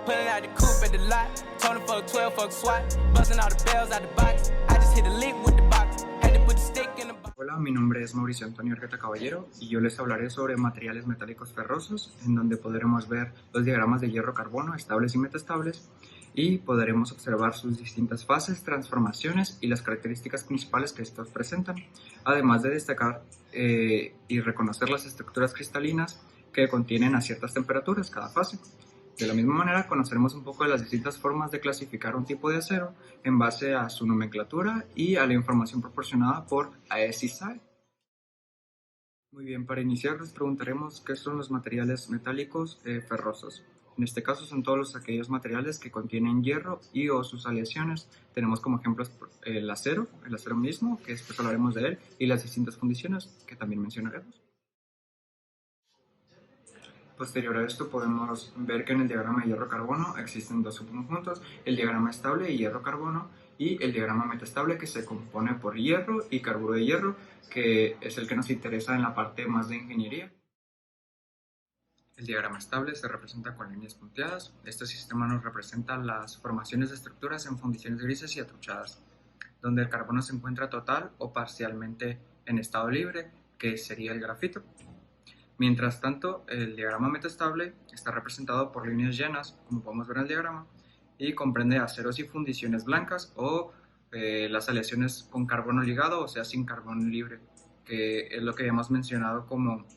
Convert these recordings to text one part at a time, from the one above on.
Pulling out the coupe at the lot. Tony fuck 12, fuck SWAT. Busting all the bells out the box. I just hit a lick with the box. Had to put the stick in the box. Hola, mi nombre es Mauricio Antonio Argueta Caballero y yo les hablaré sobre materiales metálicos ferrosos, en donde podremos ver los diagramas de hierro-carbono estables y metaestables y podremos observar sus distintas fases, transformaciones y las características principales que estos presentan, además de destacar y reconocer las estructuras cristalinas que contienen a ciertas temperaturas cada fase. De la misma manera, conoceremos un poco de las distintas formas de clasificar un tipo de acero en base a su nomenclatura y a la información proporcionada por AES-SAE. Muy bien, para iniciar les preguntaremos qué son los materiales metálicos ferrosos. En este caso son todos aquellos materiales que contienen hierro y o sus aleaciones. Tenemos como ejemplos el acero mismo, que después hablaremos de él, y las distintas fundiciones que también mencionaremos. Posterior a esto podemos ver que en el diagrama de hierro-carbono existen dos subconjuntos, el diagrama estable de hierro-carbono y el diagrama metaestable, que se compone por hierro y carburo de hierro, que es el que nos interesa en la parte más de ingeniería. El diagrama estable se representa con líneas punteadas. Este sistema nos representa las formaciones de estructuras en fundiciones grises y atruchadas, donde el carbono se encuentra total o parcialmente en estado libre, que sería el grafito. Mientras tanto, el diagrama metaestable está representado por líneas llenas, como podemos ver en el diagrama, y comprende aceros y fundiciones blancas o las aleaciones con carbono ligado, o sea, sin carbono libre, que es lo que habíamos mencionado como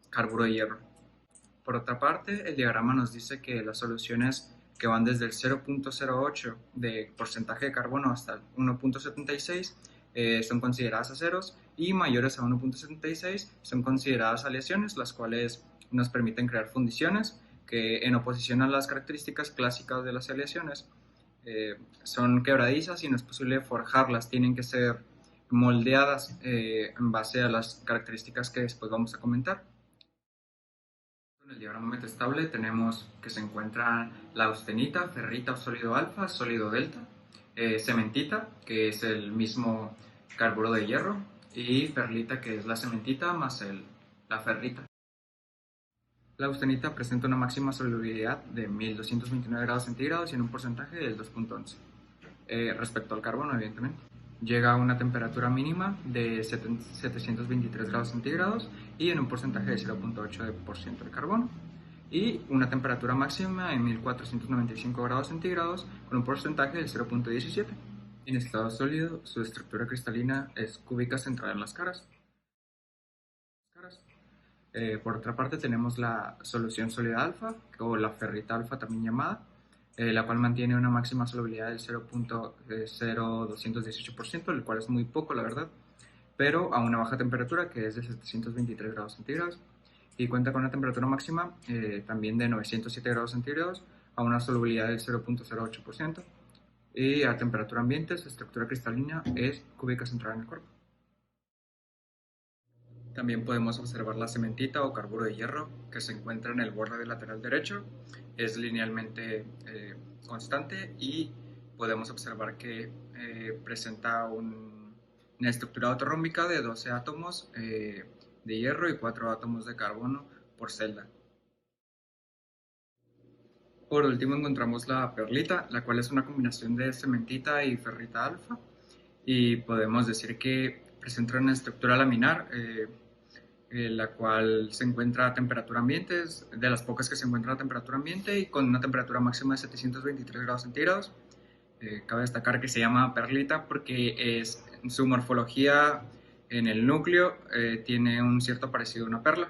carburo de hierro. Por otra parte, el diagrama nos dice que las soluciones que van desde el 0.08 de porcentaje de carbono hasta el 1.76 son consideradas aceros, y mayores a 1.76 son consideradas aleaciones, las cuales nos permiten crear fundiciones que, en oposición a las características clásicas de las aleaciones, son quebradizas y no es posible forjarlas, tienen que ser moldeadas en base a las características que después vamos a comentar. En el diagrama metaestable tenemos que se encuentra la austenita, ferrita o sólido alfa, sólido delta, cementita, que es el mismo carburo de hierro, y perlita, que es la cementita más la ferrita. La austenita presenta una máxima solubilidad de 1229 grados centígrados y en un porcentaje del 2.11. Respecto al carbono, evidentemente, llega a una temperatura mínima de 723 grados centígrados y en un porcentaje de 0.8% de carbono, y una temperatura máxima en 1495 grados centígrados con un porcentaje del 0.17. En estado sólido, su estructura cristalina es cúbica centrada en las caras. Por otra parte, tenemos la solución sólida alfa, o la ferrita alfa también llamada, la cual mantiene una máxima solubilidad del 0.0218%, el cual es muy poco, la verdad, pero a una baja temperatura, que es de 723 grados centígrados, y cuenta con una temperatura máxima también de 907 grados centígrados, a una solubilidad del 0.08%, y a temperatura ambiente su estructura cristalina es cúbica centrada en el cuerpo. También podemos observar la cementita o carburo de hierro, que se encuentra en el borde lateral derecho, es linealmente constante, y podemos observar que presenta una estructura autorrómbica de 12 átomos de hierro y 4 átomos de carbono por celda. Por último encontramos la perlita, la cual es una combinación de cementita y ferrita alfa, y podemos decir que presenta una estructura laminar, la cual se encuentra a temperatura ambiente, es de las pocas que se encuentran a temperatura ambiente y con una temperatura máxima de 723 grados centígrados. Cabe destacar que se llama perlita porque su morfología en el núcleo tiene un cierto parecido a una perla.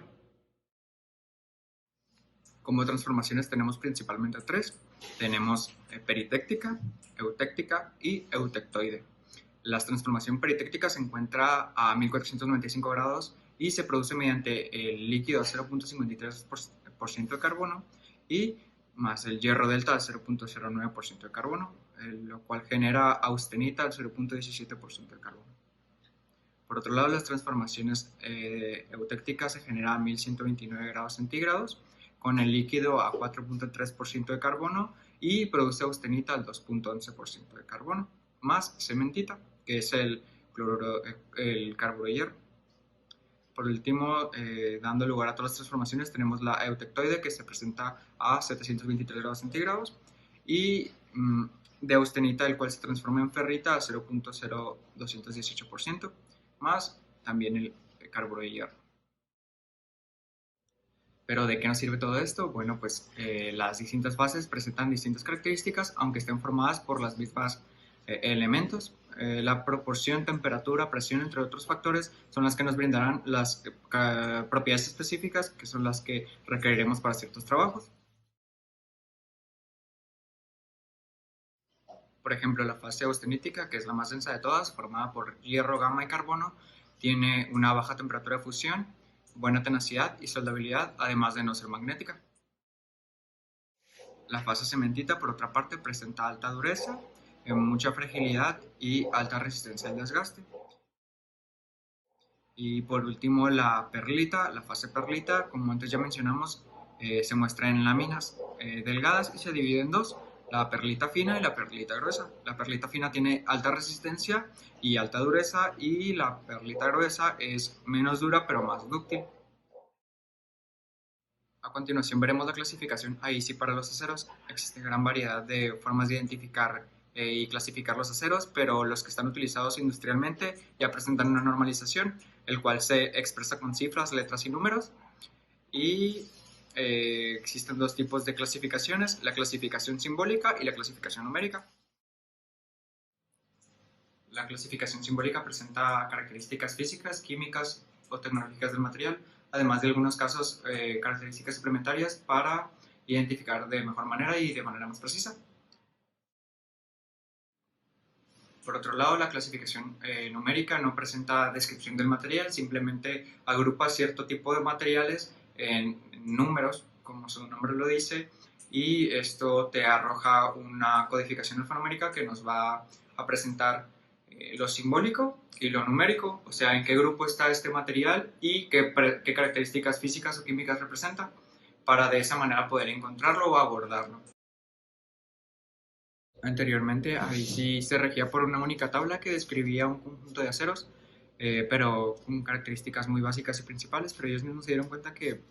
Como transformaciones tenemos principalmente tres. Tenemos peritéctica, eutéctica y eutectoide. La transformación peritéctica se encuentra a 1495 grados y se produce mediante el líquido a 0.53% de carbono y más el hierro delta al 0.09% de carbono, lo cual genera austenita al 0.17% de carbono. Por otro lado, las transformaciones eutécticas se generan a 1129 grados centígrados con el líquido a 4.3% de carbono y produce austenita al 2.11% de carbono, más cementita, que es el carburo de hierro. Por último, dando lugar a todas las transformaciones, tenemos la eutectoide, que se presenta a 723 grados centígrados, y de austenita, el cual se transforma en ferrita a 0.0218%, más también el carburo de hierro. ¿Pero de qué nos sirve todo esto? Bueno, pues las distintas fases presentan distintas características, aunque estén formadas por las mismas elementos. La proporción, temperatura, presión, entre otros factores, son las que nos brindarán las propiedades específicas, que son las que requeriremos para ciertos trabajos. Por ejemplo, la fase austenítica, que es la más densa de todas, formada por hierro, gamma y carbono, tiene una baja temperatura de fusión, buena tenacidad y soldabilidad, además de no ser magnética. La fase cementita, por otra parte, presenta alta dureza, mucha fragilidad y alta resistencia al desgaste. Y por último, la perlita, la fase perlita, como antes ya mencionamos, se muestra en láminas delgadas y se divide en dos: la perlita fina y la perlita gruesa. La perlita fina tiene alta resistencia y alta dureza, y la perlita gruesa es menos dura pero más dúctil. A continuación veremos la clasificación. Ahí sí, para los aceros existe gran variedad de formas de identificar y clasificar los aceros, pero los que están utilizados industrialmente ya presentan una normalización, el cual se expresa con cifras, letras y números. Y existen dos tipos de clasificaciones: la clasificación simbólica y la clasificación numérica. La clasificación simbólica presenta características físicas, químicas o tecnológicas del material, además de algunos casos características suplementarias para identificar de mejor manera y de manera más precisa. Por otro lado, la clasificación numérica no presenta descripción del material, simplemente agrupa cierto tipo de materiales en números, como su nombre lo dice, y esto te arroja una codificación alfanumérica que nos va a presentar lo simbólico y lo numérico, o sea, en qué grupo está este material y qué características físicas o químicas representa, para de esa manera poder encontrarlo o abordarlo. Anteriormente, ahí sí se regía por una única tabla que describía un conjunto de aceros, pero con características muy básicas y principales, pero ellos mismos se dieron cuenta que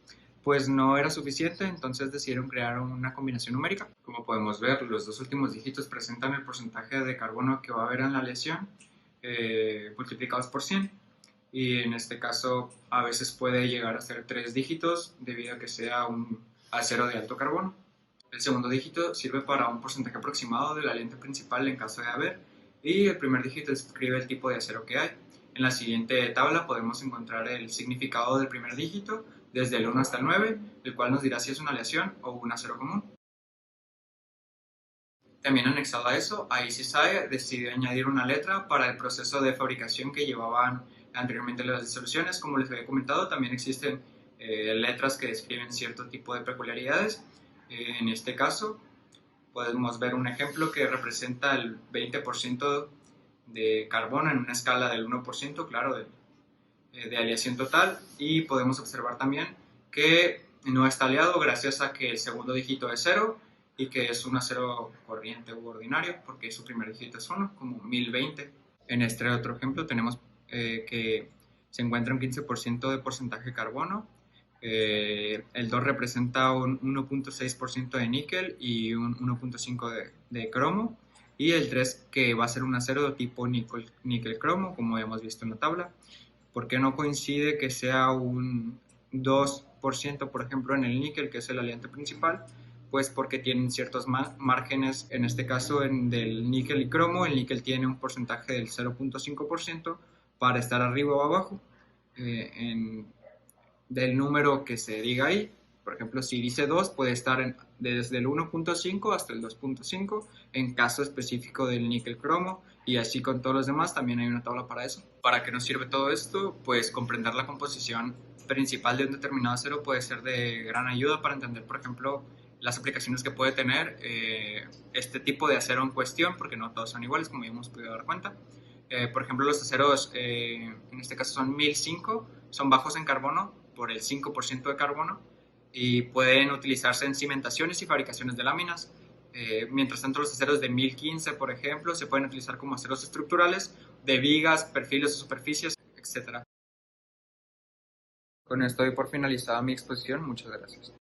pues no era suficiente, entonces decidieron crear una combinación numérica. Como podemos ver, los dos últimos dígitos presentan el porcentaje de carbono que va a haber en la aleación multiplicados por 100, y en este caso a veces puede llegar a ser 3 dígitos debido a que sea un acero de alto carbono. El segundo dígito sirve para un porcentaje aproximado del aliente principal en caso de haber, y el primer dígito describe el tipo de acero que hay. En la siguiente tabla podemos encontrar el significado del primer dígito desde el 1 hasta el 9, el cual nos dirá si es una aleación o un acero común. También anexado a eso, ICSI decidió añadir una letra para el proceso de fabricación que llevaban anteriormente las disoluciones. Como les había comentado, también existen letras que describen cierto tipo de peculiaridades. En este caso, podemos ver un ejemplo que representa el 20% de carbono en una escala del 1%, claro, de aleación total, y podemos observar también que no está aliado gracias a que el segundo dígito es 0 y que es un acero corriente u ordinario, porque su primer dígito es 1, como 1020. En este otro ejemplo tenemos que se encuentra un 15% de porcentaje de carbono. El 2 representa un 1.6% de níquel y un 1.5% de cromo, y el 3 que va a ser un acero de tipo níquel-cromo, como hemos visto en la tabla. ¿Por qué no coincide que sea un 2%, por ejemplo, en el níquel, que es el aliante principal? Pues porque tienen ciertos márgenes, en este caso del níquel y cromo. El níquel tiene un porcentaje del 0.5% para estar arriba o abajo del número que se diga ahí. Por ejemplo, si dice 2, puede estar desde el 1.5 hasta el 2.5 en caso específico del níquel cromo, y así con todos los demás. También hay una tabla para eso. ¿Para qué nos sirve todo esto? Pues comprender la composición principal de un determinado acero puede ser de gran ayuda para entender, por ejemplo, las aplicaciones que puede tener este tipo de acero en cuestión, porque no todos son iguales, como ya hemos podido dar cuenta. Por ejemplo, los aceros, en este caso son 1005, son bajos en carbono por el 5% de carbono, y pueden utilizarse en cimentaciones y fabricaciones de láminas. Mientras tanto, los aceros de 1015, por ejemplo, se pueden utilizar como aceros estructurales de vigas, perfiles o superficies, etc. Con esto doy por finalizada mi exposición. Muchas gracias.